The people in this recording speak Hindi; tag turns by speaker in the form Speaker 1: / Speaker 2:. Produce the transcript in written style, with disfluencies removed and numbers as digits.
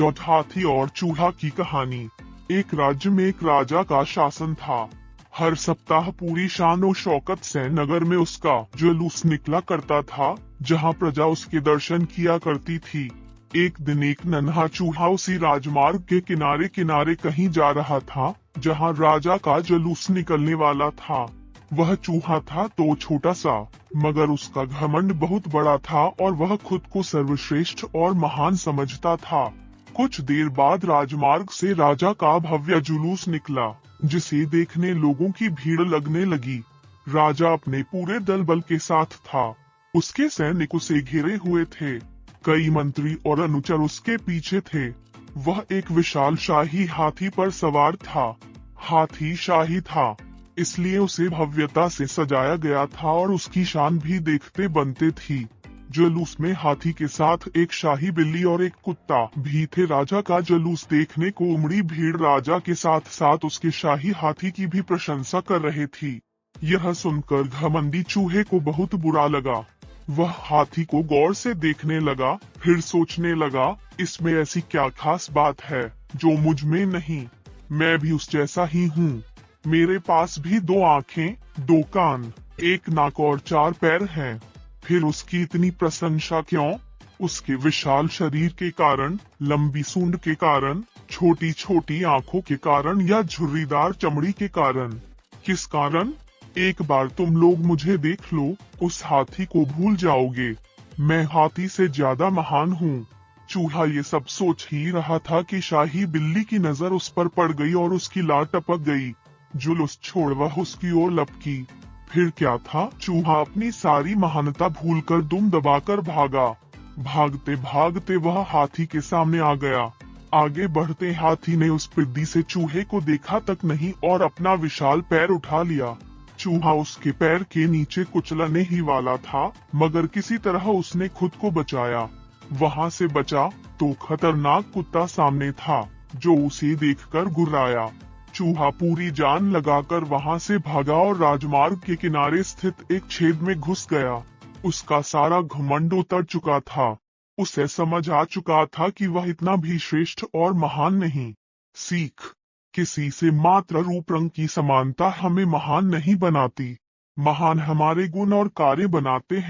Speaker 1: हाथी और चूहा की कहानी। एक राज्य में एक राजा का शासन था। हर सप्ताह पूरी शान और शौकत से नगर में उसका जुलूस निकला करता था, जहां प्रजा उसके दर्शन किया करती थी। एक दिन एक नन्हा चूहा उसी राजमार्ग के किनारे किनारे कहीं जा रहा था, जहां राजा का जुलूस निकलने वाला था। वह चूहा था तो छोटा सा, मगर उसका घमंड बहुत बड़ा था और वह खुद को सर्वश्रेष्ठ और महान समझता था। कुछ देर बाद राजमार्ग से राजा का भव्य जुलूस निकला, जिसे देखने लोगों की भीड़ लगने लगी। राजा अपने पूरे दल बल के साथ था। उसके सैनिक उसे घिरे हुए थे। कई मंत्री और अनुचर उसके पीछे थे। वह एक विशाल शाही हाथी पर सवार था। हाथी शाही था, इसलिए उसे भव्यता से सजाया गया था और उसकी शान भी देखते बनते थी। जुलूस में हाथी के साथ एक शाही बिल्ली और एक कुत्ता भी थे। राजा का जुलूस देखने को उमड़ी भीड़ राजा के साथ साथ उसके शाही हाथी की भी प्रशंसा कर रही थी। यह सुनकर घमंडी चूहे को बहुत बुरा लगा। वह हाथी को गौर से देखने लगा, फिर सोचने लगा, इसमें ऐसी क्या खास बात है जो मुझ में नहीं। मैं भी उस जैसा ही हूँ। मेरे पास भी 2 आँखें, 2 कान, 1 नाक और 4 पैर हैं। फिर उसकी इतनी प्रशंसा क्यों? उसके विशाल शरीर के कारण, लंबी सूंड के कारण, छोटी छोटी आँखों के कारण या झुर्रीदार चमड़ी के कारण? किस कारण? एक बार तुम लोग मुझे देख लो, उस हाथी को भूल जाओगे। मैं हाथी से ज्यादा महान हूँ। चूहा ये सब सोच ही रहा था कि शाही बिल्ली की नजर उस पर पड़ गई और उसकी लार टपक गई। जुलूस छोड़ वह उसकी ओर लपकी। फिर क्या था, चूहा अपनी सारी महानता भूलकर दुम दबाकर भागा। भागते भागते वह हाथी के सामने आ गया। आगे बढ़ते हाथी ने उस पिद्दी से चूहे को देखा तक नहीं और अपना विशाल पैर उठा लिया। चूहा उसके पैर के नीचे कुचलने ही वाला था, मगर किसी तरह उसने खुद को बचाया। वहां से बचा तो खतरनाक कुत्ता सामने था, जो उसे देखकर गुर्राया। चूहा पूरी जान लगाकर वहां से भागा और राजमार्ग के किनारे स्थित एक छेद में घुस गया। उसका सारा घमंड उतर चुका था। उसे समझ आ चुका था कि वह इतना भी श्रेष्ठ और महान नहीं। सीख: किसी से मात्र रूप रंग की समानता हमें महान नहीं बनाती। महान हमारे गुण और कार्य बनाते हैं।